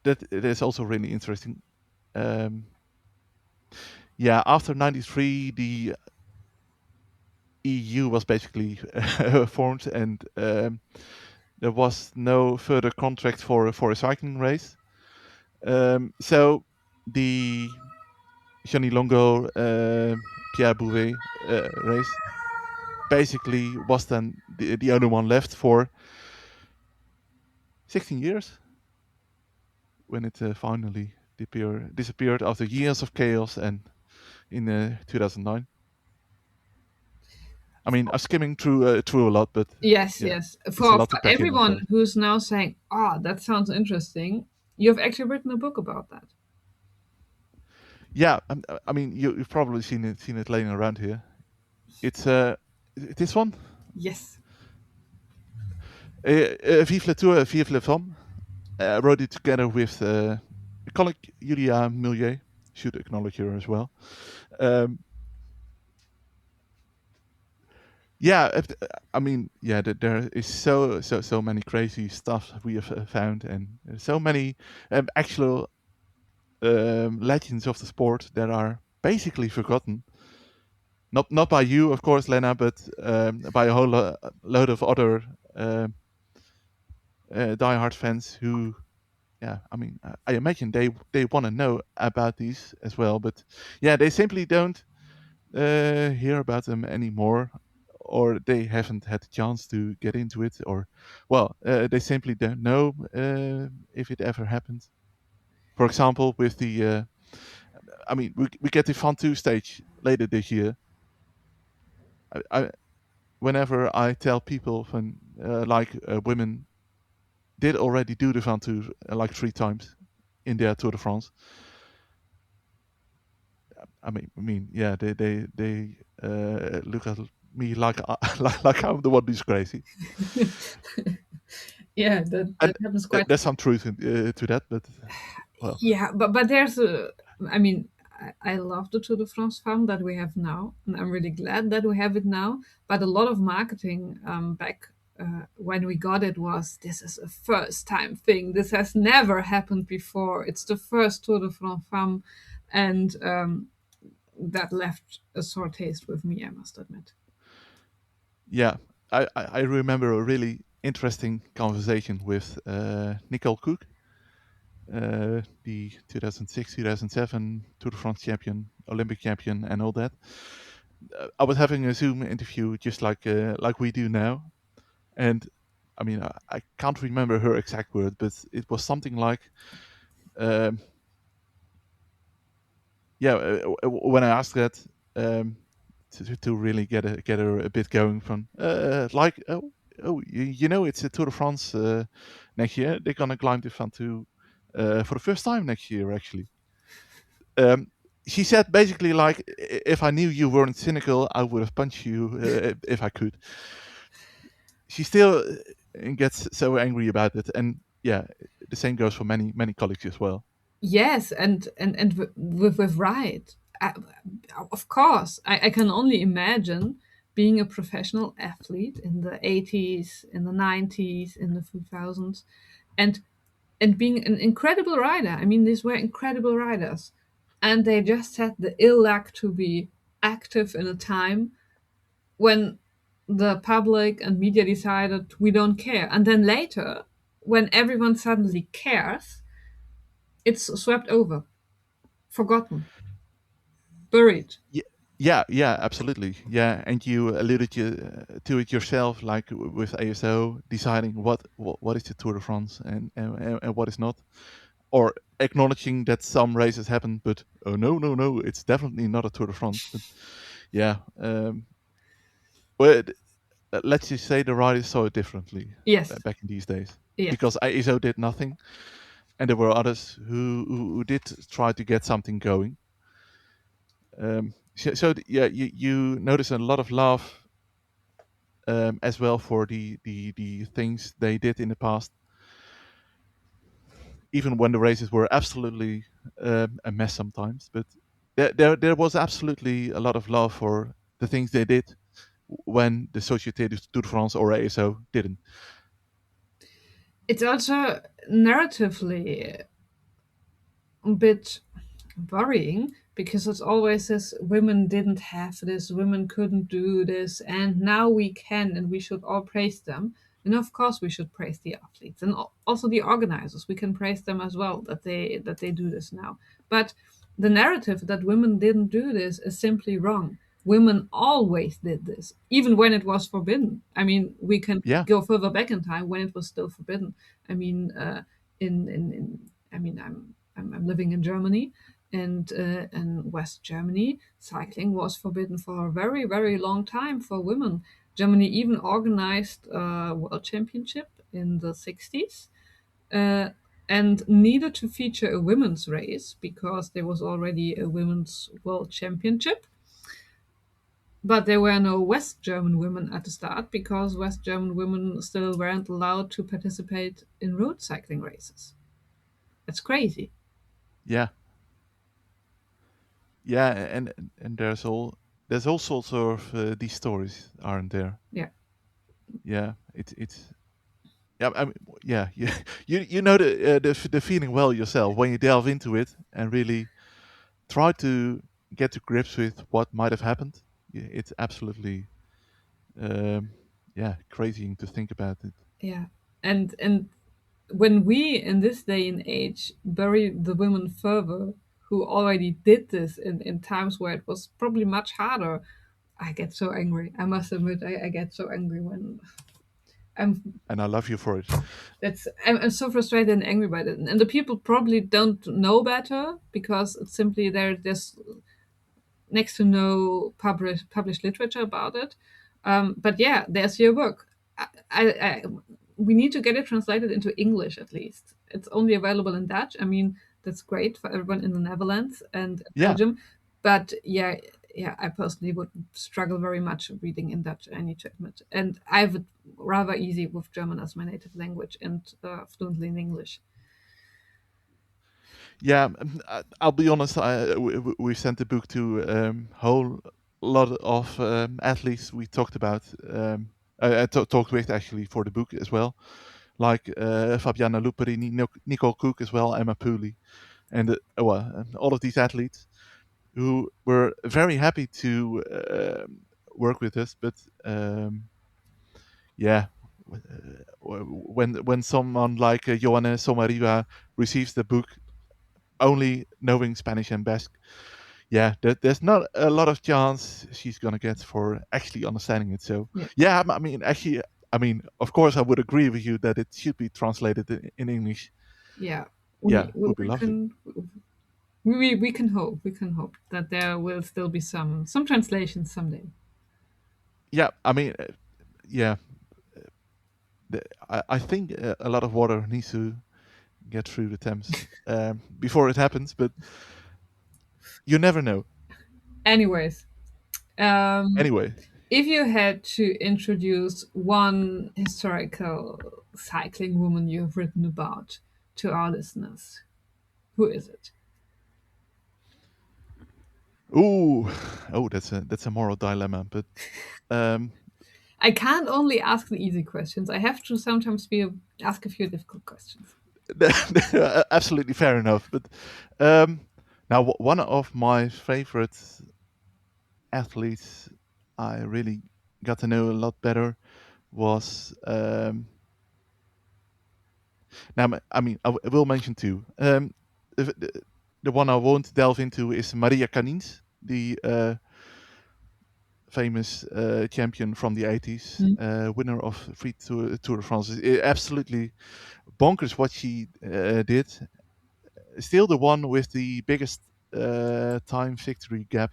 That it is also really interesting. Yeah, after '93, the EU was basically formed, and there was no further contract for a cycling race. So the Johnny Longo Pierre Bouvet race basically was then the only one left for 16 years when it finally disappeared after years of chaos and in 2009. I mean, I'm skimming through a lot, but Yes, yeah, yes. it's a For lot to pack in, of everyone course. who's now saying, "Ah, that sounds interesting," you've actually written a book about that. Yeah, I mean, you've probably seen it laying around here. It's this one, Yes. Vive le Tour, Vive le Femme. I wrote it together with a colleague, Julia Millier. Should acknowledge her as well. Um, yeah, I mean, yeah, there is so many crazy stuff we have found, and so many actual legends of the sport that are basically forgotten. Not by you, of course, Lena, but by a whole load of other diehard fans who, yeah, I mean, I imagine they want to know about these as well, but yeah, they simply don't hear about them anymore, or they haven't had the chance to get into it, or well, they simply don't know if it ever happened. For example, with the, I mean, we get the Fun 2 stage later this year. I whenever I tell people when women did already do the Van Tour like 3 times in their Tour de France. I mean, yeah, they look at me like like I'm the one who's crazy, Yeah, that and happens quite. there's some truth to that, but well, Yeah, but there's a. I mean, I love the Tour de France farm that we have now, and I'm really glad that we have it now. But a lot of marketing back when we got it was this is a first time thing. This has never happened before. It's the first Tour de France farm, and that left a sore taste with me. I must admit. yeah, I remember a really interesting conversation with Nicole Cook, the 2006, 2007 Tour de France champion, Olympic champion, and all that. I was having a Zoom interview just like we do now, and I mean I can't remember her exact word, but it was something like, um, yeah. When I asked that, to really get her a bit going from like you know, it's a Tour de France next year. They're gonna climb the Ventoux for the first time next year, actually. Um, she said basically like, if I knew you weren't cynical, I would have punched you if I could. She still gets so angry about it, and yeah, the same goes for many colleagues as well. Yes, and with right. I, of course, I can only imagine being a professional athlete in the 80s, in the 90s, in the 2000s, and being an incredible rider. I mean, these were incredible riders, and they just had the ill luck to be active in a time when the public and media decided we don't care, and then later, when everyone suddenly cares, it's swept over, forgotten, buried. Yeah, yeah, absolutely. Yeah, and you alluded to it yourself, like with ASO deciding what is the Tour de France and what is not, or acknowledging that some races happen, but oh no, it's definitely not a Tour de France. But yeah, well, let's just say the riders saw it differently Yes, back in these days, yes, because ASO did nothing, and there were others who did try to get something going. Yeah, you notice a lot of love as well for the things they did in the past, even when the races were absolutely a mess sometimes, but there was absolutely a lot of love for the things they did when the Société du Tour de France or ASO didn't. It's also narratively a bit worrying because it's always this women didn't have this, women couldn't do this, and now we can, and we should all praise them. And of course, we should praise the athletes and also the organizers. We can praise them as well that they do this now. But the narrative that women didn't do this is simply wrong. Women always did this, even when it was forbidden. I mean, we can Yeah, go further back in time when it was still forbidden. I mean, in I mean, I'm living in Germany, and in West Germany, cycling was forbidden for a very, very long time for women. Germany even organized a world championship in the 60s uh, and needed to feature a women's race because there was already a women's world championship. But there were no West German women at the start because West German women still weren't allowed to participate in road cycling races. That's crazy. yeah, yeah, and there's all sorts of these stories, aren't there? Yeah. Yeah, it's yeah, I mean, yeah, you know the feeling well yourself when you delve into it and really try to get to grips with what might have happened. It's absolutely um, yeah, crazy to think about it. Yeah. And when we in this day and age bury the women further who already did this in times where it was probably much harder, I get so angry. I must admit, I get so angry when I'm And I love you for it. I'm so frustrated and angry by it. And the people probably don't know better because it's simply there's next to no published literature about it. But yeah, there's your book. I we need to get it translated into English at least. It's only available in Dutch. I mean, that's great for everyone in the Netherlands and Yeah, Belgium. But yeah, yeah, I personally would struggle very much reading in Dutch. I need to admit, and I have it rather easy with German as my native language and fluently in English. yeah. I'll be honest. We sent the book to whole lot of athletes we talked about. I talked with actually for the book as well, like Fabiana Luperini, Nicole Cook as well, Emma Pooley, and all of these athletes who were very happy to work with us. But yeah, when someone like Johanna Somariva receives the book only knowing Spanish and Basque, yeah, there's not a lot of chance she's gonna get for actually understanding it. So Yeah, yeah, I mean, actually, I mean, of course, I would agree with you that it should be translated in English. yeah. Yeah, would be We lovely. can we can hope that there will still be some translations someday. Yeah, I mean, yeah, I think a lot of water needs to get through the Thames before it happens, but you never know. Anyways, um, Anyway, if you had to introduce one historical cycling woman you have written about to our listeners, who is it? ooh, oh, that's a moral dilemma, but um, I can't only ask the easy questions. I have to sometimes ask a few difficult questions. absolutely fair enough. But now, one of my favorite athletes I really got to know a lot better was now. I mean, I will mention two. The one I won't delve into is Maria Canins, the famous champion from the 80s, Mm. winner of three Tour de France. Absolutely bonkers what she did. Still the one with the biggest time victory gap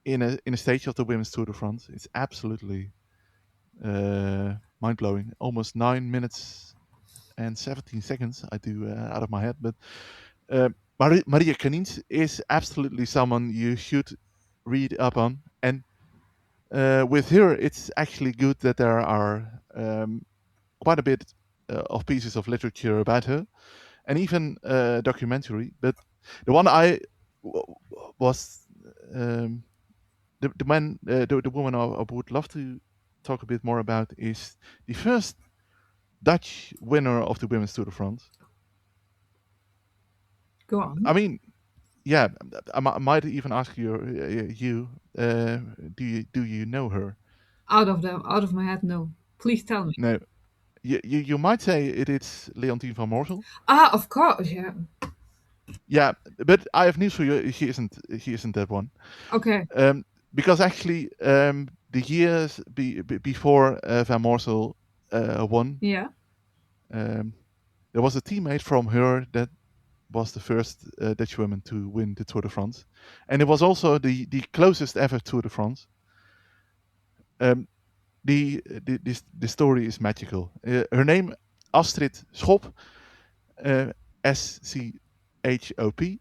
in a stage of the women's Tour de France. It's absolutely mind blowing. Almost 9 minutes and 17 seconds. I do out of my head, but uh, Maria Canins is absolutely someone you should read up on. And with her, it's actually good that there are quite a bit of pieces of literature about her, and even documentary. But The one I was the woman I would love to talk a bit more about is the first Dutch winner of the women's Tour de France. Go on. I mean, yeah, I might even ask you, do you know her? Out of my head, no. Please tell me. No, you might say it is Leontien van Moorsel. Ah, of course, yeah. Yeah, but I have news for you. He isn't that one. Okay. Because actually, the years before Van Moorsel won, Yeah. there was a teammate from her that was the first Dutch woman to win the Tour de France, and it was also the closest ever Tour de France. The story is magical. Her name Astrid Schop, Schop.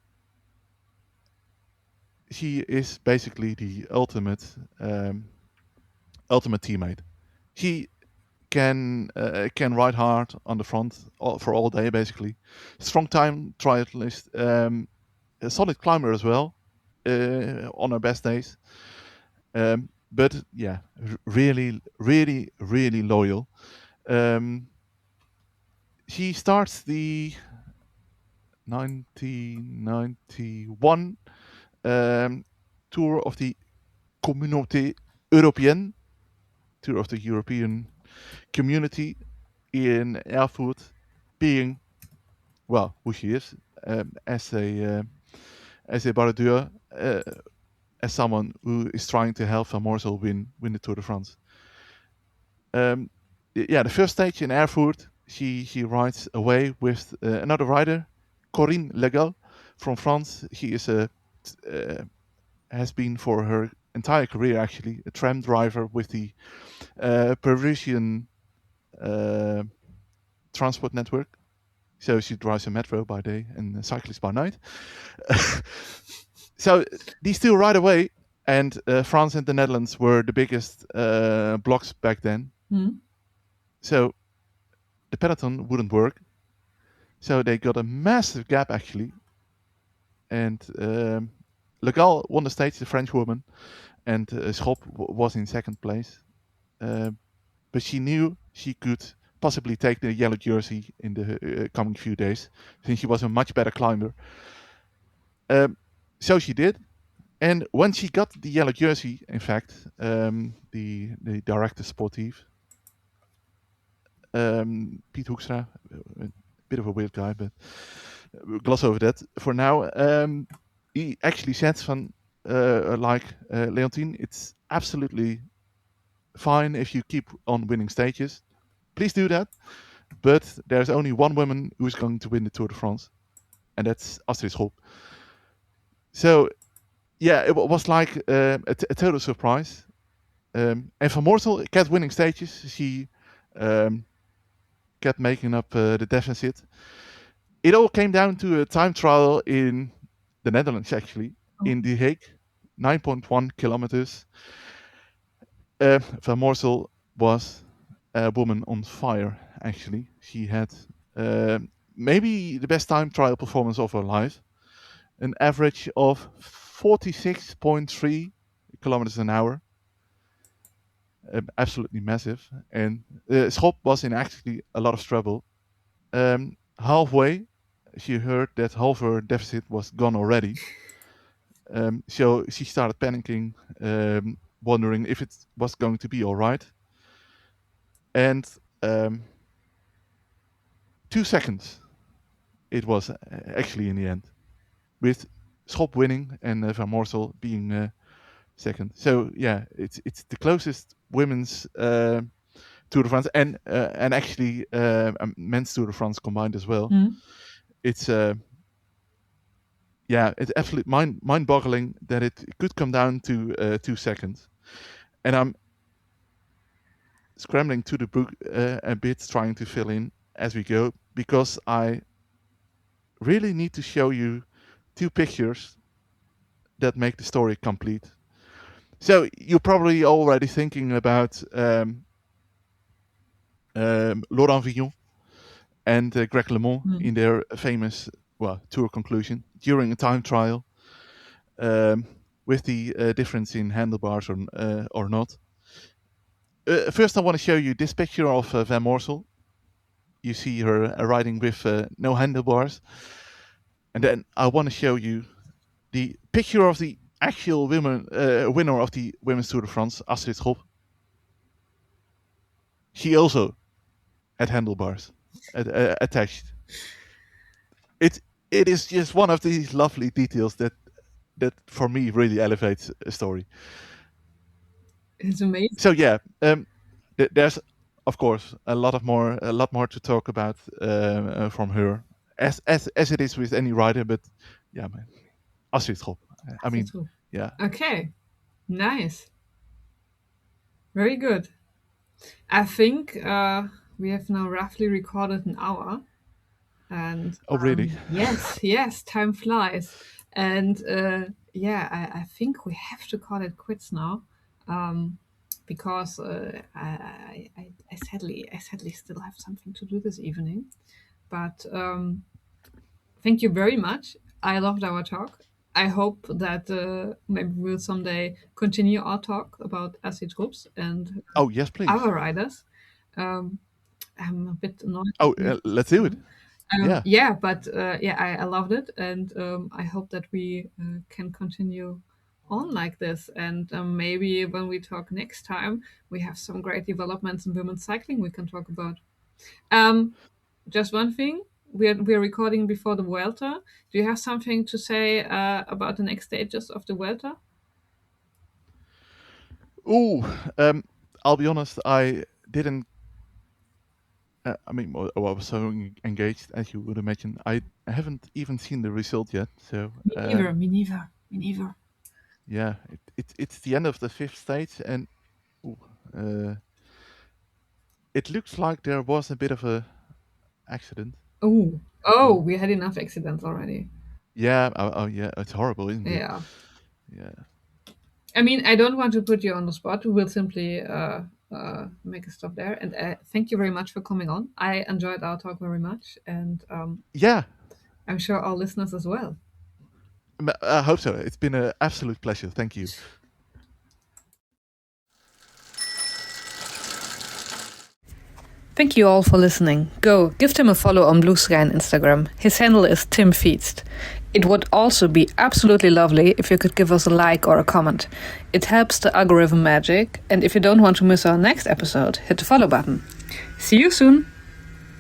She is basically the ultimate teammate. She can ride hard on the front for all day basically. Strong time triathlete, a solid climber as well on her best days. But yeah, really loyal. She starts the 1991 tour of the Communauté Européenne, tour of the European community in Erfurt, being, well, who she is, as a baradeur, as someone who is trying to help Van Moorsel win the Tour de France. The first stage in Erfurt, she rides away with another rider, Corinne Legal from France. She is has been for her entire career actually a tram driver with the Parisian transport network. So she drives a metro by day and a cyclist by night. So these two ride away, and France and the Netherlands were the biggest blocks back then. So the peloton wouldn't work. So they got a massive gap actually. And Legal won the stage, the French woman, and Schop was in second place. But she knew she could possibly take the yellow jersey in the coming few days, since she was a much better climber. So she did. And when she got the yellow jersey, in fact, the director sportive, Piet Hoekstra, a bit of a weird guy, but we'll gloss over that for now. He actually said Leontien, it's absolutely fine if you keep on winning stages. Please do that. But there's only one woman who's going to win the Tour de France, and that's Astrid Schop. So, yeah, it was like a total surprise. And Van Moorsel kept winning stages. She kept making up the deficit. It all came down to a time trial in the Netherlands, actually, in The Hague, 9.1 kilometers. Van Moorsel was a woman on fire, actually. She had maybe the best time trial performance of her life, an average of 46.3 kilometers an hour. Absolutely massive. And Schop was in actually a lot of trouble. Halfway, she heard that half her deficit was gone already. So she started panicking, wondering if it was going to be all right. And 2 seconds it was actually in the end, with Schop winning and Van Moorsel being second. So yeah, it's the closest women's Tour de France and actually men's Tour de France combined as well. It's it's absolutely mind-boggling that it could come down to 2 seconds. And I'm scrambling to the book a bit, trying to fill in as we go, because I really need to show you 2 pictures that make the story complete. So you're probably already thinking about Laurent Villon and Greg LeMond in their famous to a conclusion during a time trial, with the difference in handlebars or not. First, I want to show you this picture of Van Moorsel. You see her riding with no handlebars. And then I want to show you the picture of the actual winner of the Women's Tour de France, Astrid Schop. She also had handlebars attached. It is just one of these lovely details that for me really elevates a story. It's amazing. So yeah, there's of course a lot more to talk about from her, as it is with any rider. But yeah, man, Astrid Schop. I mean, yeah. Okay, nice. Very good. I think we have now roughly recorded an hour. And Oh, really? yes, time flies. And I think we have to call it quits now, because I sadly still have something to do this evening. But thank you very much. I loved our talk. I hope that maybe we'll someday continue our talk about acid groups and Oh, yes, please. our riders. I'm a bit annoyed. Oh, let's do it. I loved it, and I hope that we can continue on like this. And maybe when we talk next time, we have some great developments in women's cycling we can talk about. Just one thing. We're recording before the Vuelta. Do you have something to say about the next stages of the Vuelta? I'll be honest. I didn't. I was so engaged, as you would imagine. I haven't even seen the result yet. So Me neither. yeah, it's the end of the 5th stage, and it looks like there was a bit of a accident. We had enough accidents already. Yeah. Oh, yeah. It's horrible, isn't it? Yeah. Yeah. I mean, I don't want to put you on the spot. We will simply make a stop there. And thank you very much for coming on. I enjoyed our talk very much, and Yeah. I'm sure our listeners as well. I hope so. It's been an absolute pleasure. Thank you. Thank you all for listening. Go, give Tim a follow on Blue Sky on Instagram. His handle is Tim Feast. It would also be absolutely lovely if you could give us a like or a comment. It helps the algorithm magic, and if you don't want to miss our next episode, hit the follow button. See you soon!